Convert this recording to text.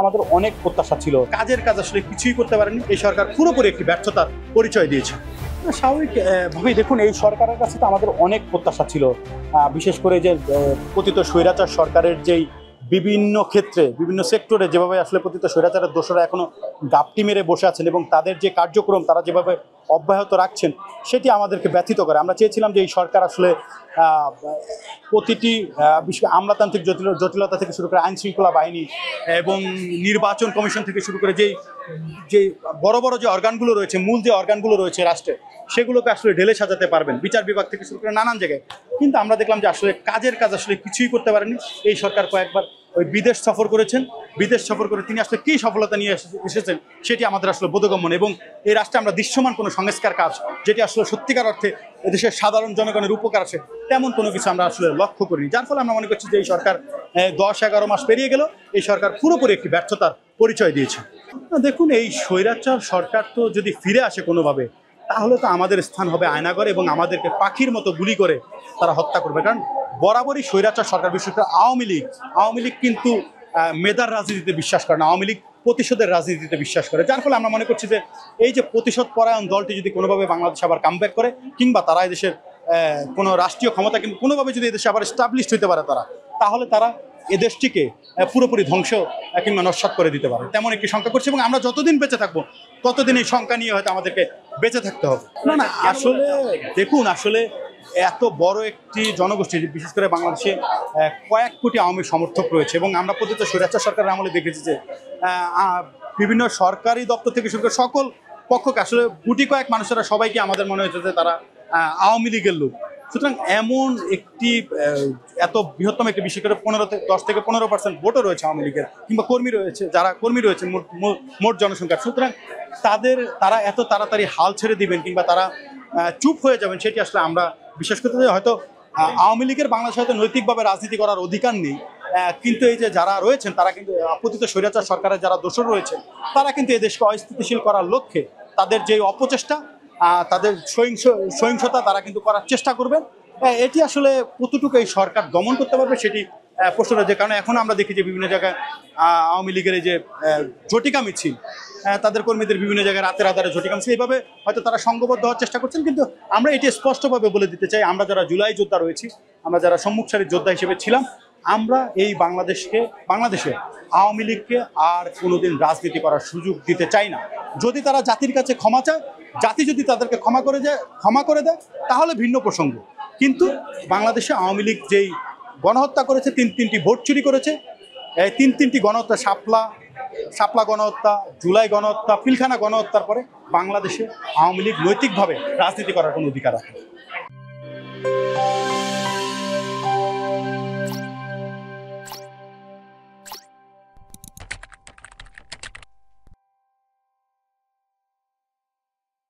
আমাদের অনেক প্রত্যাশা ছিল, কাজের কাজ আসলে কিছুই করতে পারেনি। এই সরকার পুরোপুরি একটি ব্যর্থতার পরিচয় দিয়েছে। স্বাভাবিকভাবেই দেখুন, এই সরকারের কাছে তো আমাদের অনেক প্রত্যাশা ছিল, বিশেষ করে যে পতিত স্বৈরাচার সরকারের যেই বিভিন্ন ক্ষেত্রে বিভিন্ন সেক্টরে যেভাবে আসলে পতিত স্বৈরাচারের দোষরা এখনো গাপটি মেরে বসে আছেন এবং তাদের যে কার্যক্রম তারা যেভাবে অব্যাহত রাখছেন সেটি আমাদেরকে ব্যথিত করে। আমরা চেয়েছিলাম যে এই সরকার আসলে প্রতিটি আমলাতান্ত্রিক জটিলতা থেকে শুরু করে আইন শৃঙ্খলা বাহিনী এবং নির্বাচন কমিশন থেকে শুরু করে যে বড় বড় যে অর্গানগুলো রয়েছে, মূল যে অর্গানগুলো রয়েছে রাষ্ট্রে, সেগুলোকে আসলে ঢেলে সাজাতে পারবেন, বিচার বিভাগ থেকে শুরু করে নানান জায়গায়। কিন্তু আমরা দেখলাম যে আসলে কাজের কাজ আসলে কিছুই করতে পারেনি। এই সরকার কয়েকবার ওই বিদেশ সফর করেছেন, বিদেশ সফর করে তিনি আসলে কী সফলতা নিয়ে এসেছেন সেটি আমাদের আসলে বোধগম্য নয়। এবং এই রাষ্ট্রে আমরা দৃশ্যমান কোনো সংস্কার কাজ যেটি আসলে সত্যিকার অর্থে এদেশের সাধারণ জনগণের উপকার আসে তেমন কোনো কিছু আমরা আসলে লক্ষ্য করিনি। যার ফলে আমরা মনে করছি যে এই সরকার 10-11 মাস পেরিয়ে গেল, এই সরকার পুরোপুরি একটি ব্যর্থতার পরিচয় দিয়েছে। দেখুন, এই স্বৈরাচার সরকার তো যদি ফিরে আসে কোনোভাবে, তাহলে তো আমাদের স্থান হবে আয়নাঘরে এবং আমাদেরকে পাখির মতো গুলি করে তারা হত্যা করবে। কারণ বরাবরই স্বৈরাচার সরকার, বিশেষ করে আওয়ামী লীগ কিন্তু মেধার রাজনীতিতে বিশ্বাস করে না, আওয়ামী লীগ প্রতিশোধের রাজনীতিতে বিশ্বাস করে। যার ফলে আমরা মনে করছি যে এই যে প্রতিশোধ পরায়ণ দলটি যদি কোনোভাবে বাংলাদেশে আবার কামব্যাক করে, কিংবা তারা এদেশের কোনো রাষ্ট্রীয় ক্ষমতা কিন্তু কোনোভাবে যদি এদেশে আবার এস্টাবলিশড হতে পারে তাহলে তারা এদেশটিকে পুরোপুরি ধ্বংস কিংবা নস্যাৎ করে দিতে পারে, তেমন একটি শঙ্কা করছে। এবং আমরা যতদিন বেঁচে থাকবো ততদিন এই শঙ্কা নিয়ে হয়তো আমাদেরকে বেঁচে থাকতে হবে। না, আসলে দেখুন, আসলে এত বড় একটি জনগোষ্ঠী, বিশেষ করে বাংলাদেশে কয়েক কোটি আওয়ামী সমর্থক রয়েছে এবং আমরা পতিত স্বৈরাচার সরকারের আমলে দেখেছি যে বিভিন্ন সরকারি দপ্তর থেকে শুরু করে সকল পক্ষকে আসলে গুটি কয়েক মানুষেরা সবাইকে আমাদের মনে হয়েছে যে তারা আওয়ামী লীগের লোক। সুতরাং এমন একটি এত বৃহত্তম একটি, বিশেষ করে 10-15% ভোটও রয়েছে আওয়ামী লীগের, কিংবা কর্মী রয়েছে, যারা কর্মী রয়েছে মোট জনসংখ্যার। সুতরাং তারা এত তাড়াতাড়ি হাল ছেড়ে দিবেন কিংবা তারা চুপ হয়ে যাবেন সেটি আসলে আমরা বিশ্বাস করতে চাই। হয়তো আওয়ামী লীগের বাংলাদেশে হয়তো নৈতিকভাবে রাজনীতি করার অধিকার নেই, কিন্তু এই যে যারা রয়েছেন তারা কিন্তু পতিত স্বৈরাচার সরকারের যারা দোষর রয়েছে তারা কিন্তু এই দেশকে অস্থিতিশীল করার লক্ষ্যে তাদের যে অপচেষ্টা, তাদের সহিংসতা তারা কিন্তু করার চেষ্টা করবেন। এটি আসলে কতটুকু এই সরকার দমন করতে পারবে সেটি প্রশ্ন রয়েছে। কারণ এখন আমরা দেখি যে বিভিন্ন জায়গায় আওয়ামী লীগের এই যে ঝটিকা মিছিল, তাদের কর্মীদের বিভিন্ন জায়গায় রাতের আধারে ঝটিকা মিছিল, এইভাবে হয়তো তারা সংঘবদ্ধ হওয়ার চেষ্টা করছেন। কিন্তু আমরা এটি স্পষ্টভাবে বলে দিতে চাই, আমরা যারা জুলাই যোদ্ধা রয়েছি, আমরা যারা সম্মুখ সারির যোদ্ধা হিসেবে ছিলাম, আমরা এই বাংলাদেশে আওয়ামী লীগকে আর কোনোদিন রাজনীতি করার সুযোগ দিতে চাই না। যদি তারা জাতির কাছে ক্ষমা চায়, জাতি যদি তাদেরকে ক্ষমা করে দেয় তাহলে ভিন্ন প্রসঙ্গ। কিন্তু বাংলাদেশে আওয়ামী লীগ যেই গণহত্যা করেছে, তিনটি ভোট চুরি করেছে, এই তিনটি গণহত্যা, শাপলা গণহত্যা, জুলাই গণহত্যা, পিলখানা গণহত্যার পরে বাংলাদেশে আওয়ামী লীগ নৈতিকভাবে রাজনীতি করার কোনো অধিকার রাখে।